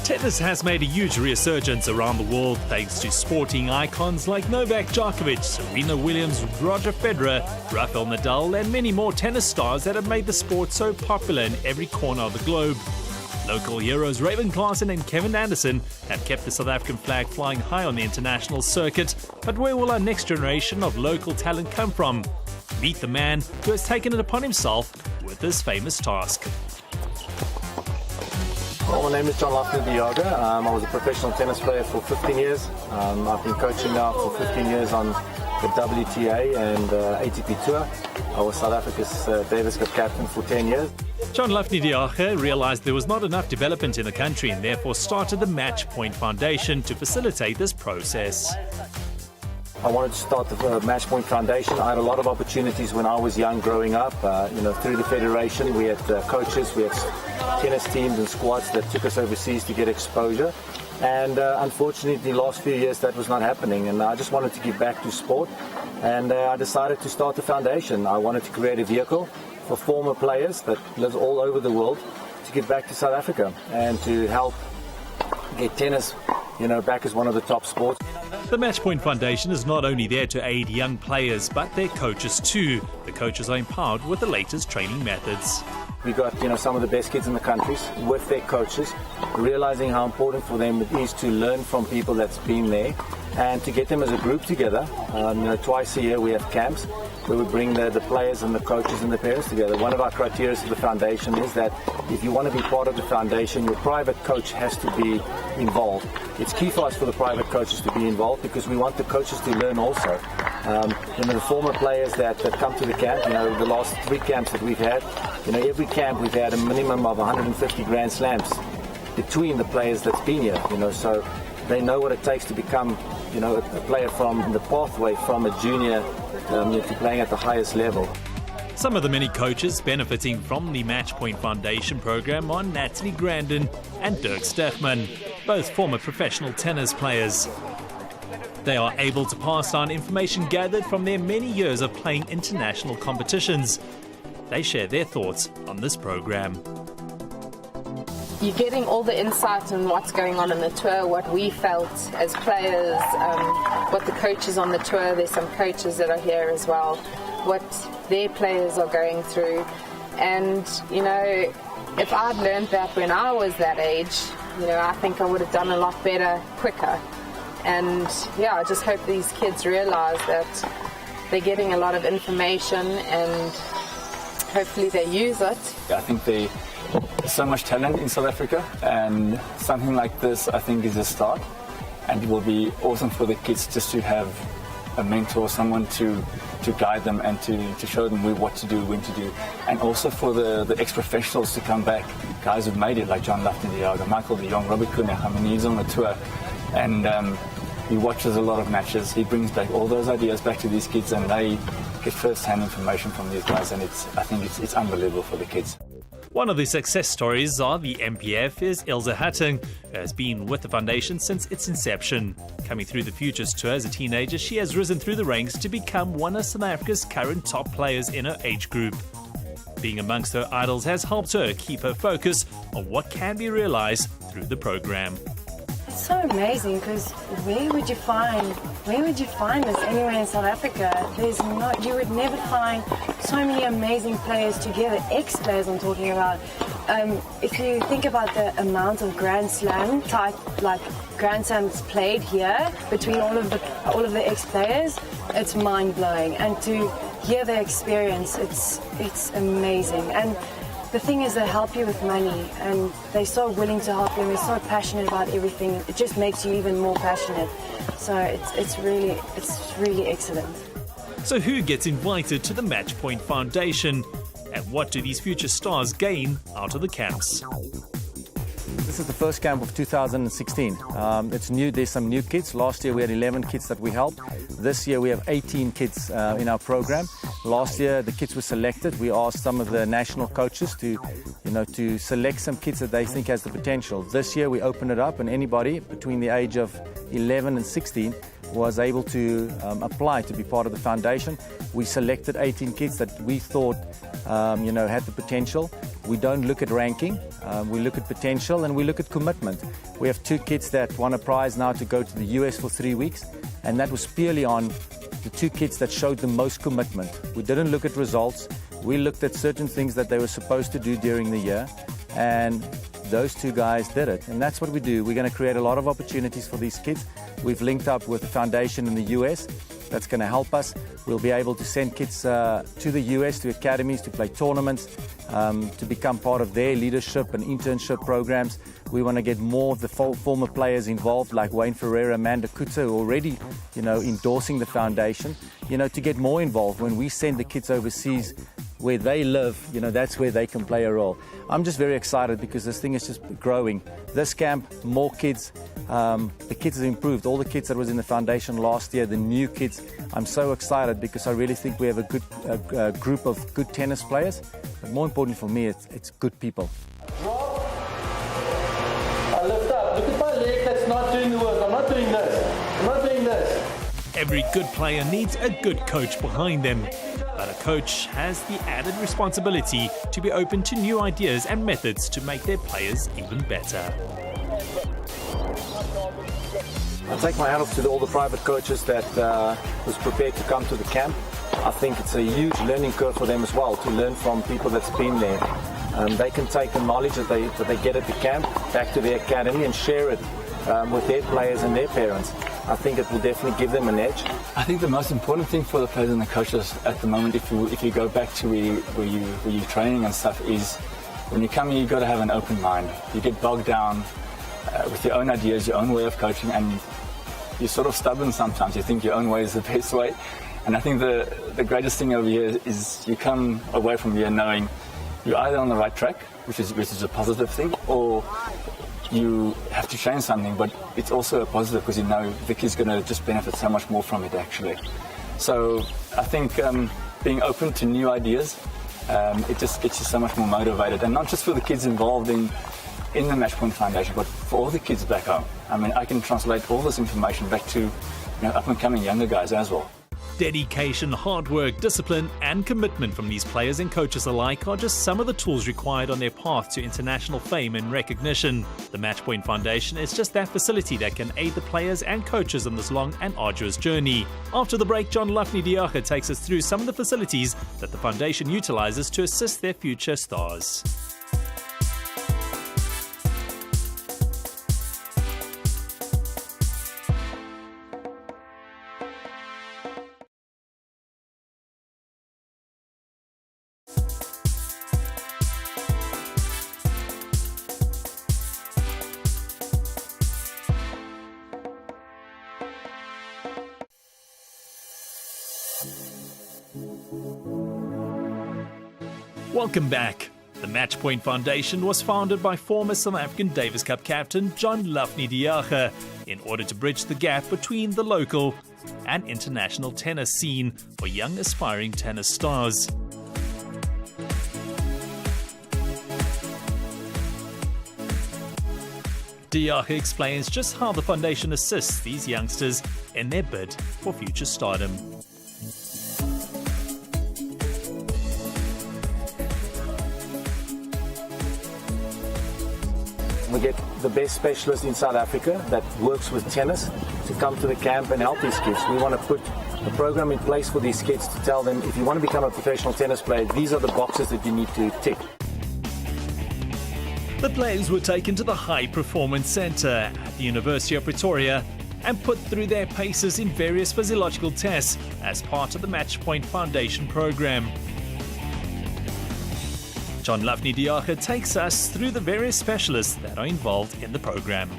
Tennis has made a huge resurgence around the world thanks to sporting icons like Novak Djokovic, Serena Williams, Roger Federer, Rafael Nadal and many more tennis stars that have made the sport so popular in every corner of the globe. Local heroes Raven Klaasen and Kevin Anderson have kept the South African flag flying high on the international circuit. But where will our next generation of local talent come from? Meet the man who has taken it upon himself with this famous task. Well, my name is John Diaga. I was a professional tennis player for 15 years. I've been coaching now for 15 years on the WTA and ATP Tour. I was South Africa's Davis Cup captain for 10 years. John Diaga realized there was not enough development in the country and therefore started the Matchpoint Foundation to facilitate this process. I wanted to start the Matchpoint Foundation. I had a lot of opportunities when I was young growing up. Through the federation, we had coaches, we had tennis teams and squads that took us overseas to get exposure. And unfortunately, the last few years that was not happening. And I just wanted to give back to sport. And I decided to start the foundation. I wanted to create a vehicle for former players that live all over the world to give back to South Africa and to help get tennis, back as one of the top sports. The Matchpoint Foundation is not only there to aid young players, but their coaches too. The coaches are empowered with the latest training methods. We got some of the best kids in the countries with their coaches, realizing how important for them it is to learn from people that's been there and to get them as a group together. Twice a year we have camps where we bring the players and the coaches and the parents together. One of our criteria for the foundation is that if you want to be part of the foundation, your private coach has to be involved. It's key for us for the private coaches to be involved because we want the coaches to learn also. The former players that come to the camp, the last 3 camps that we've had, every camp we've had a minimum of 150 Grand Slams between the players that's been here, so they know what it takes to become, a player from the pathway from a junior to playing at the highest level. Some of the many coaches benefiting from the Matchpoint Foundation program are Natalie Grandin and Dirk Stechman, both former professional tennis players. They are able to pass on information gathered from their many years of playing international competitions. They share their thoughts on this program. You're getting all the insight on what's going on in the tour, what we felt as players, what the coaches on the tour, there's some coaches that are here as well, what their players are going through. And, if I'd learned that when I was that age, I think I would have done a lot better quicker. And I just hope these kids realize that they're getting a lot of information and hopefully they use it. I think there's so much talent in South Africa, and something like this I think is a start, and it will be awesome for the kids just to have a mentor, someone to guide them and to show them what to do, when to do, and also for the ex-professionals to come back, guys who've made it like John Diaga, Michael de Jong, Robert Koenig. He's on the tour and he watches a lot of matches. He brings back all those ideas back to these kids and they get first-hand information from these guys, and I think it's unbelievable for the kids. One of the success stories of the MPF is Ilse Hatting, who has been with the foundation since its inception. Coming through the Futures Tour as a teenager, she has risen through the ranks to become one of South Africa's current top players in her age group. Being amongst her idols has helped her keep her focus on what can be realized through the program. It's so amazing because where would you find this anywhere in South Africa? You would never find so many amazing players together, ex-players I'm talking about. If you think about the amount of Grand Slam type, like Grand Slams played here between all of the ex-players, it's mind-blowing. And to hear their experience, it's amazing. And the thing is, they help you with money, and they're so willing to help you, and they're so passionate about everything. It just makes you even more passionate. So it's really excellent. So who gets invited to the Matchpoint Foundation? And what do these future stars gain out of the camps? This is the first camp of 2016. It's new. There's some new kids. Last year we had 11 kids that we helped. This year we have 18 kids in our program. Last year the kids were selected. We asked some of the national coaches to select some kids that they think has the potential. This year we opened it up, and anybody between the age of 11 and 16 was able to apply to be part of the foundation. We selected 18 kids that we thought had the potential. We don't look at ranking, we look at potential, and we look at commitment. We have 2 kids that won a prize now to go to the US for 3 weeks, and that was purely on the 2 kids that showed the most commitment. We didn't look at results. We looked at certain things that they were supposed to do during the year, and those 2 guys did it. And that's what we do. We're going to create a lot of opportunities for these kids. We've linked up with the foundation in the US. That's going to help us. We'll be able to send kids to the US, to academies, to play tournaments, to become part of their leadership and internship programs. We want to get more of the former players involved, like Wayne Ferreira, Amanda Kutzer, who are already, endorsing the foundation, to get more involved. When we send the kids overseas where they live, that's where they can play a role. I'm just very excited because this thing is just growing. This camp, more kids. The kids have improved. All the kids that was in the foundation last year, the new kids. I'm so excited because I really think we have a good group of good tennis players. But more important for me, it's good people. I lift up. Look at my leg that's not doing the work. I'm not doing this. I'm not doing this. Every good player needs a good coach behind them. But a coach has the added responsibility to be open to new ideas and methods to make their players even better. I take my hat off to all the private coaches that was prepared to come to the camp. I think it's a huge learning curve for them as well, to learn from people that's been there. They can take the knowledge that they get at the camp back to their academy and share it with their players and their parents. I think it will definitely give them an edge. I think the most important thing for the players and the coaches at the moment, if you go back to where you're training and stuff, is when you come here, you've got to have an open mind. You get bogged down with your own ideas, your own way of coaching, and you're sort of stubborn sometimes. You think your own way is the best way. And I think the greatest thing over here is you come away from here knowing you're either on the right track, which is a positive thing, or you have to change something, but it's also a positive because you know the kid's going to just benefit so much more from it actually. So I think being open to new ideas, it just gets you so much more motivated, and not just for the kids involved in the Matchpoint Foundation, but for all the kids back home. I mean, I can translate all this information back to up-and-coming younger guys as well. Dedication, hard work, discipline and commitment from these players and coaches alike are just some of the tools required on their path to international fame and recognition. The Matchpoint Foundation is just that facility that can aid the players and coaches on this long and arduous journey. After the break, John Lafney-Diache takes us through some of the facilities that the foundation utilizes to assist their future stars. Welcome back. The Matchpoint Foundation was founded by former South African Davis Cup captain John Lafney-Diache in order to bridge the gap between the local and international tennis scene for young aspiring tennis stars. Diache explains just how the foundation assists these youngsters in their bid for future stardom. We get the best specialist in South Africa that works with tennis to come to the camp and help these kids. We want to put a program in place for these kids to tell them, if you want to become a professional tennis player, these are the boxes that you need to tick. The players were taken to the High Performance Centre at the University of Pretoria and put through their paces in various physiological tests as part of the Matchpoint Foundation program. John Lafney-Diache takes us through the various specialists that are involved in the program.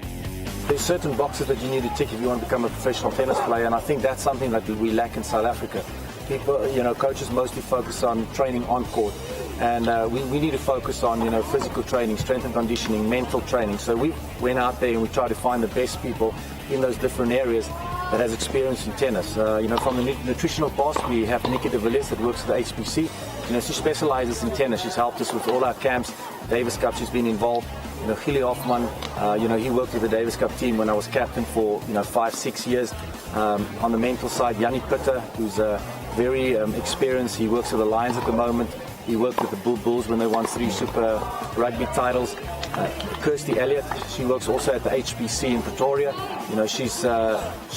There's certain boxes that you need to tick if you want to become a professional tennis player, and I think that's something that we lack in South Africa. People, coaches mostly focus on training on court, and we need to focus on, physical training, strength and conditioning, mental training. So we went out there and we tried to find the best people in those different areas that has experience in tennis. From the nutritional past, we have Nikki de Villiers that works at the HPC. She specializes in tennis. She's helped us with all our camps, Davis Cup. She's been involved. Gilly Hoffman, he worked with the Davis Cup team when I was captain for 5-6 years. On the mental side, Yanni Pitter, who's very experienced. He works with the Lions at the moment. He worked with the Bulls when they won 3 Super Rugby titles. Kirsty Elliott, she works also at the HPC in Pretoria. You know, she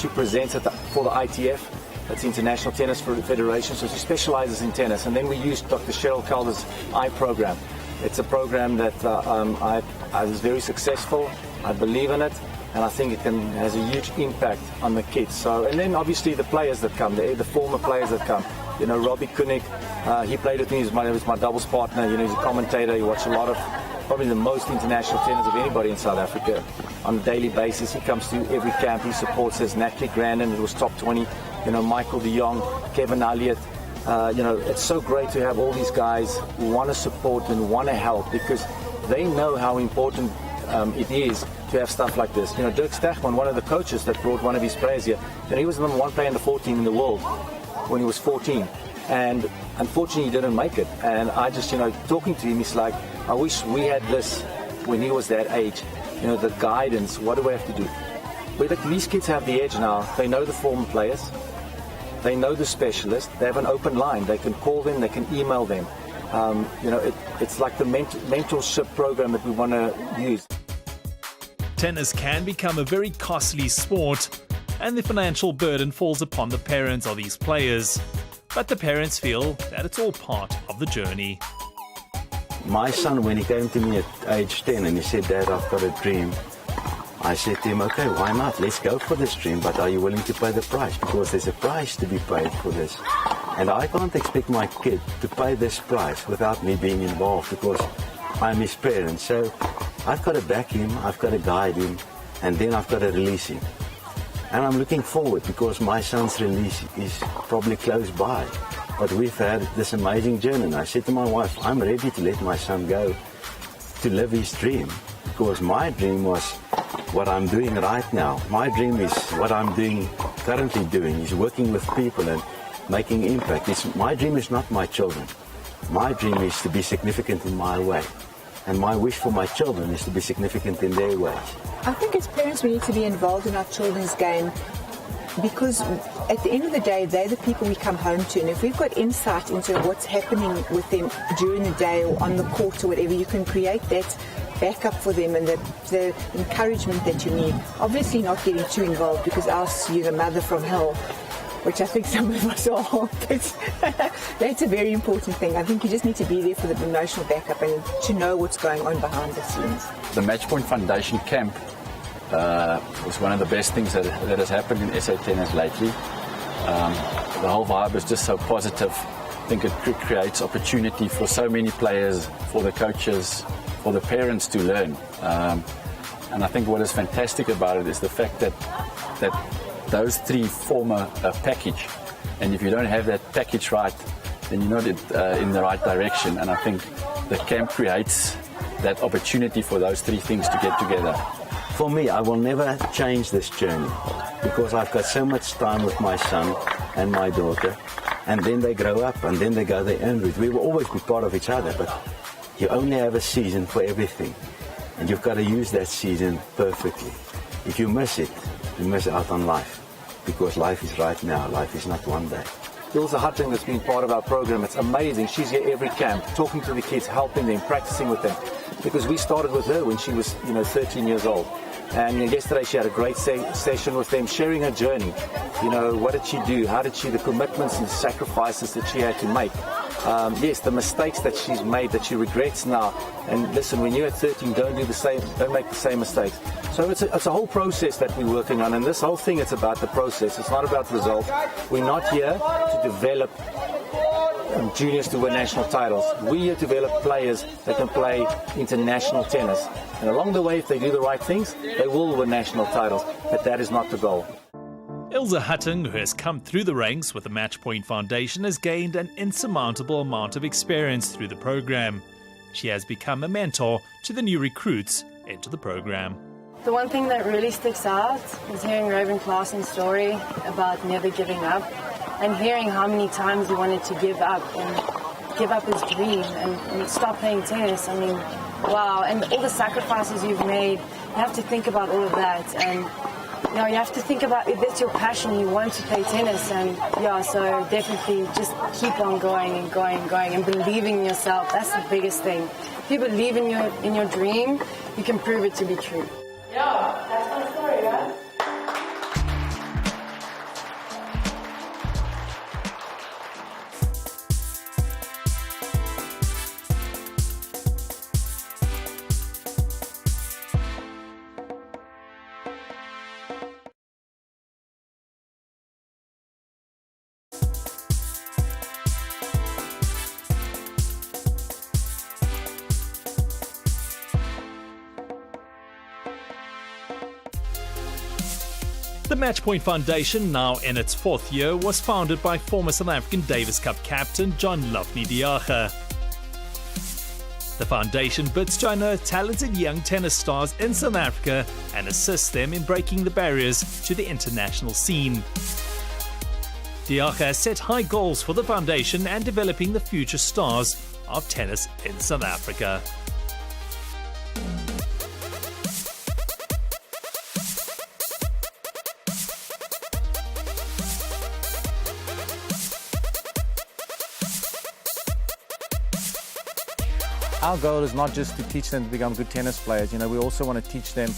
presents for the ITF, that's International Tennis Federation, so she specializes in tennis. And then we used Dr. Cheryl Calder's I program. It's a program that I was very successful. I believe in it, and I think it has a huge impact on the kids. So, and then obviously the players that come, the former players that come. You know, Robbie Koenig, he played with me. He was my doubles partner. You know, he's a commentator. He watched a lot of, probably the most international tennis of anybody in South Africa on a daily basis. He comes to every camp. He supports us. Natalie Grandin, who was top 20. You know, Michael de Jong, Kevin Elliott. You know, it's so great to have all these guys who want to support and want to help, because they know how important it is to have stuff like this. You know, Dirk Stachman, one of the coaches that brought one of his players here, you know, he was the number 1 player in the 14 in the world when he was 14, and unfortunately he didn't make it. And I just, you know, talking to him, he's like, I wish we had this when he was that age. You know, the guidance, what do we have to do? But these kids have the edge now. They know the former players, they know the specialists, they have an open line, they can call them, they can email them. You know, it's like the mentorship program that we want to use. Tennis can become a very costly sport, and the financial burden falls upon the parents of these players. But the parents feel that it's all part of the journey. My son, when he came to me at age 10 and he said, Dad, I've got a dream, I said to him, okay, why not? Let's go for this dream, but are you willing to pay the price? Because there's a price to be paid for this. And I can't expect my kid to pay this price without me being involved, because I'm his parent. So I've got to back him, I've got to guide him, and then I've got to release him. And I'm looking forward, because my son's release is probably close by. But we've had this amazing journey. And I said to my wife, I'm ready to let my son go to live his dream, because my dream was what I'm doing right now. My dream is what I'm currently doing, is working with people and making impact. My dream is not my children. My dream is to be significant in my way. And my wish for my children is to be significant in their ways. I think as parents we need to be involved in our children's game, because at the end of the day, they're the people we come home to. And if we've got insight into what's happening with them during the day or on the court or whatever, you can create that backup for them and the encouragement that you need. Obviously not getting too involved, because else you're the mother from hell, which I think some of us are, but that's a very important thing. I think you just need to be there for the emotional backup and to know what's going on behind the scenes. The Matchpoint Foundation camp was one of the best things that has happened in SA Tennis lately. The whole vibe is just so positive. I think it creates opportunity for so many players, for the coaches, for the parents to learn. And I think what is fantastic about it is the fact that those 3 form a package. And if you don't have that package right, then you're not in the right direction. And I think the camp creates that opportunity for those 3 things to get together. For me, I will never change this journey, because I've got so much time with my son and my daughter, and then they grow up and then they go their own route. We will always be part of each other, but you only have a season for everything, and you've got to use that season perfectly. If you miss it, you miss out on life, because life is right now, life is not one day. Ilse Hutting has been part of our program. It's amazing. She's here every camp, talking to the kids, helping them, practicing with them. Because we started with her when she was, 13 years old. And yesterday she had a great session with them, sharing her journey. You know, what did she do? How did she, the commitments and sacrifices that she had to make. Yes, the mistakes that she's made that she regrets now. And listen, when you're at 13, don't make the same mistakes. So it's a whole process that we're working on. And this whole thing, it's about the process. It's not about the result. We're not here to develop juniors to win national titles. We're here to develop players that can play international tennis. And along the way, if they do the right things, they will win national titles. But that is not the goal. Ilse Hutting, who has come through the ranks with the Matchpoint Foundation, has gained an insurmountable amount of experience through the program. She has become a mentor to the new recruits into the program. The one thing that really sticks out is hearing Raven Klaasen's story about never giving up, and hearing how many times he wanted to give up his dream and stop playing tennis. I mean, wow, and all the sacrifices you've made, you have to think about all of that. And you have to think about if that's your passion, you want to play tennis, and so definitely just keep on going and going and going and believing in yourself. That's the biggest thing. If you believe in your dream, you can prove it to be true. Yeah, that's my story, right? The Matchpoint Foundation, now in its 4th year, was founded by former South African Davis Cup captain John Diacha. The foundation bids to unearth talented young tennis stars in South Africa and assist them in breaking the barriers to the international scene. Diacha has set high goals for the foundation and developing the future stars of tennis in South Africa. Our goal is not just to teach them to become good tennis players. We also want to teach them,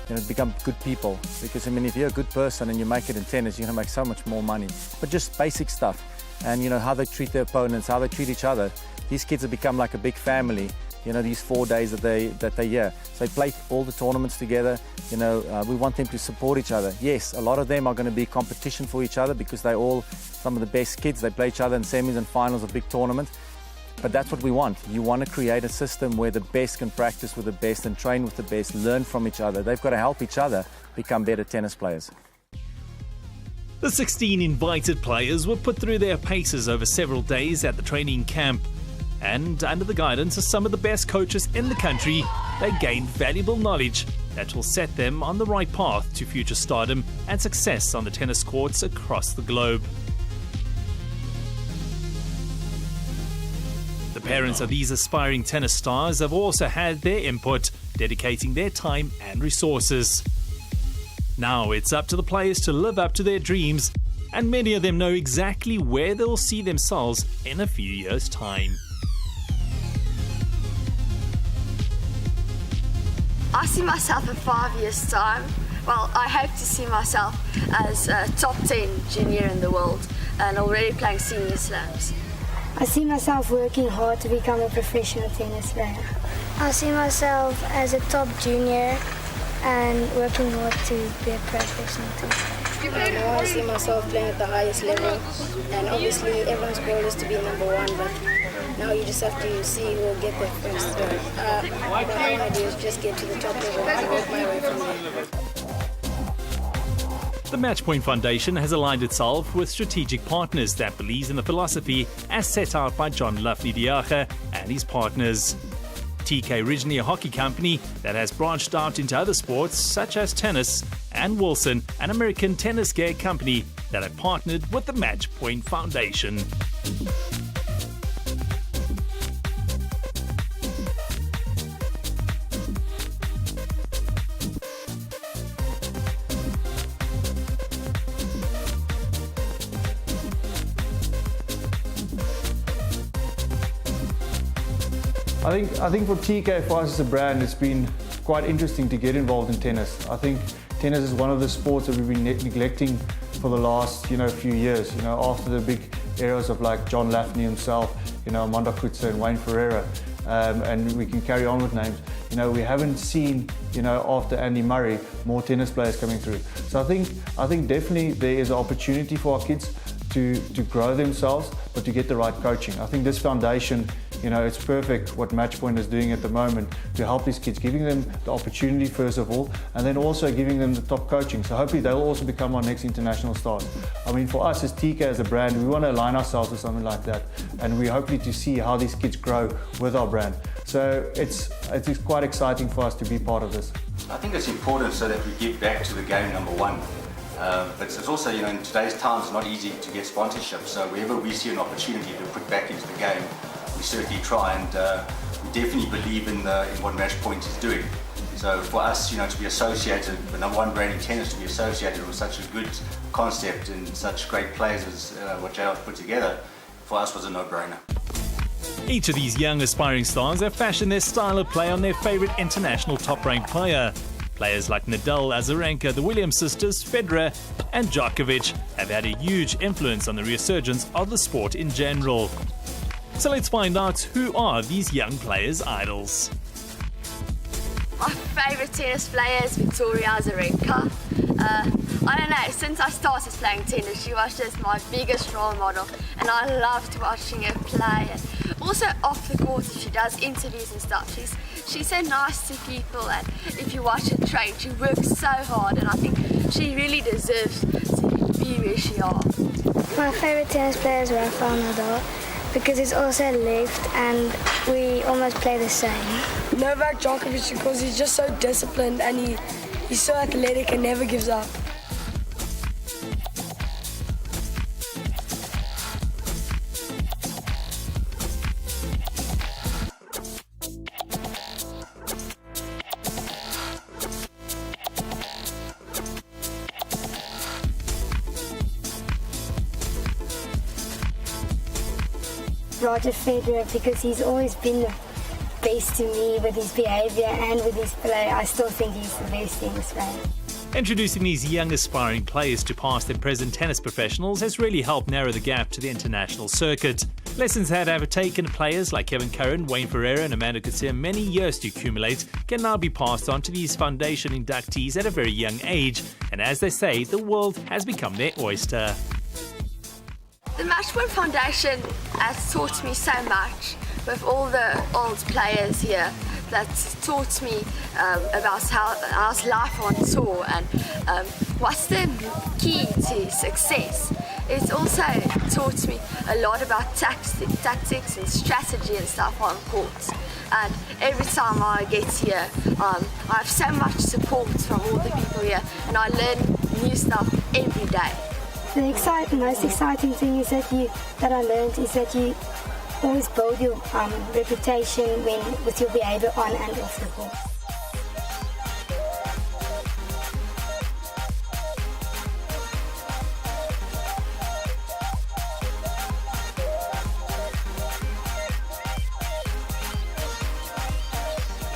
to become good people. Because if you're a good person and you make it in tennis, you're going to make so much more money. But just basic stuff, and how they treat their opponents, how they treat each other. These kids have become like a big family. These 4 days that they're here. So they play all the tournaments together. We want them to support each other. Yes, a lot of them are going to be competition for each other because they're all some of the best kids. They play each other in semis and finals of big tournaments. But that's what we want. You want to create a system where the best can practice with the best and train with the best, learn from each other. They've got to help each other become better tennis players. The 16 invited players were put through their paces over several days at the training camp. And under the guidance of some of the best coaches in the country, they gained valuable knowledge that will set them on the right path to future stardom and success on the tennis courts across the globe. The parents of these aspiring tennis stars have also had their input, dedicating their time and resources. Now it's up to the players to live up to their dreams, and many of them know exactly where they'll see themselves in a few years' time. I see myself in 5 years' time. Well, I hope to see myself as a top 10 junior in the world and already playing senior slams. I see myself working hard to become a professional tennis player. I see myself as a top junior and working hard to be a professional tennis player. I see myself playing at the highest level, and obviously everyone's goal is to be number one, but now you just have to see who will get there first. What I want to do is just get to the top level and work my way from there. The Matchpoint Foundation has aligned itself with strategic partners that believes in the philosophy as set out by John Diacha and his partners. TK, originally a hockey company that has branched out into other sports such as tennis, and Wilson, an American tennis gear company that have partnered with the Matchpoint Foundation. I think for TK, for us as a brand, it's been quite interesting to get involved in tennis. I think tennis is one of the sports that we've been neglecting for the last few years. After the big eras of like John Lafney himself, Amanda Kutzer and Wayne Ferreira, and we can carry on with names. We haven't seen, after Andy Murray, more tennis players coming through. So I think definitely there is an opportunity for our kids to grow themselves, but to get the right coaching. I think this foundation, it's perfect what Matchpoint is doing at the moment to help these kids, giving them the opportunity first of all, and then also giving them the top coaching. So hopefully they'll also become our next international stars. I mean, for us as TK, as a brand, we want to align ourselves with something like that, and we're hoping to see how these kids grow with our brand. So it's quite exciting for us to be part of this. I think it's important so that we give back to the game, number one. But it's also, in today's times, it's not easy to get sponsorship. So wherever we see an opportunity to put back into the game, we certainly try, and we definitely believe in what Matchpoint is doing. So for us, to be associated, the number one brand in tennis, to be associated with such a good concept and such great players as what JL put together, for us was a no-brainer. Each of these young aspiring stars have fashioned their style of play on their favourite international top-ranked player. Players like Nadal, Azarenka, the Williams sisters, Federer and Djokovic have had a huge influence on the resurgence of the sport in general. So let's find out who are these young players' idols. My favourite tennis player is Victoria Azarenka. I don't know, since I started playing tennis, she was just my biggest role model, and I loved watching her play. And also off the court, she does interviews and stuff. She's so nice to people, and if you watch her train, she works so hard, and I think she really deserves to be where she is. My favourite tennis player is Rafael Nadal, because he's also left and we almost play the same. Novak Djokovic, because he's just so disciplined and he's so athletic and never gives up. Roger Federer, because he's always been the best to me with his behaviour and with his play. I still think he's the best tennis player. Introducing these young aspiring players to past and present tennis professionals has really helped narrow the gap to the international circuit. Lessons that have taken players like Kevin Curran, Wayne Ferreira and Amanda Coetzee many years to accumulate can now be passed on to these foundation inductees at a very young age. And as they say, the world has become their oyster. The Matchpoint Foundation has taught me so much with all the old players here. That's taught me about how's life on tour and what's the key to success. It's also taught me a lot about tactics and strategy and stuff on court. And every time I get here, I have so much support from all the people here, and I learn new stuff every day. The most exciting thing is that I learned is that you always build your reputation with your behaviour on and off the court.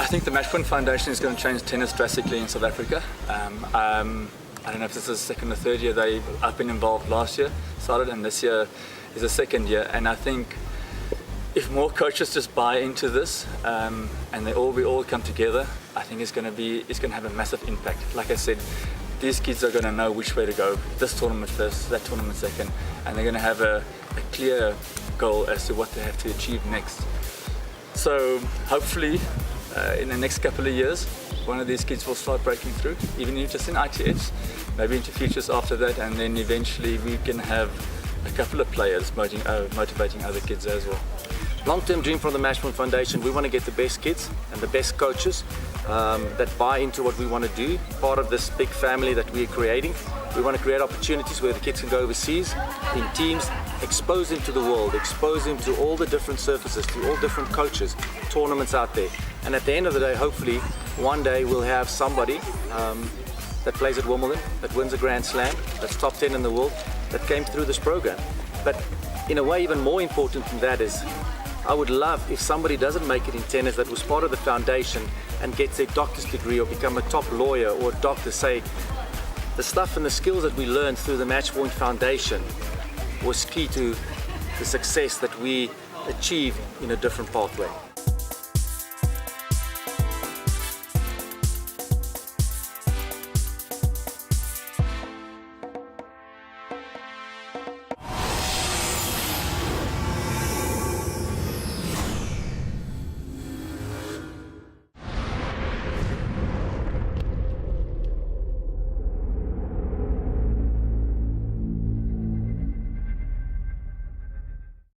I think the Matchpoint Foundation is going to change tennis drastically in South Africa. I don't know if this is the second or third year I've been involved. Last year started, and this year is the second year. And I think if more coaches just buy into this and we all come together, I think it's going to have a massive impact. Like I said, these kids are going to know which way to go. This tournament first, that tournament second, and they're going to have a clear goal as to what they have to achieve next. So hopefully, in the next couple of years, one of these kids will start breaking through, even if just in ITFs, maybe into futures after that, and then eventually we can have a couple of players motivating other kids as well. Long-term dream from the Matchpoint Foundation, we want to get the best kids and the best coaches that buy into what we want to do, part of this big family that we're creating. We want to create opportunities where the kids can go overseas in teams, expose them to the world, expose them to all the different surfaces, to all different coaches, tournaments out there. And at the end of the day, hopefully, one day we'll have somebody that plays at Wimbledon, that wins a Grand Slam, that's top 10 in the world, that came through this program. But in a way, even more important than that is, I would love if somebody doesn't make it in tennis that was part of the foundation and gets a doctor's degree or become a top lawyer or a doctor, say, the stuff and the skills that we learned through the Matchpoint Foundation was key to the success that we achieved in a different pathway.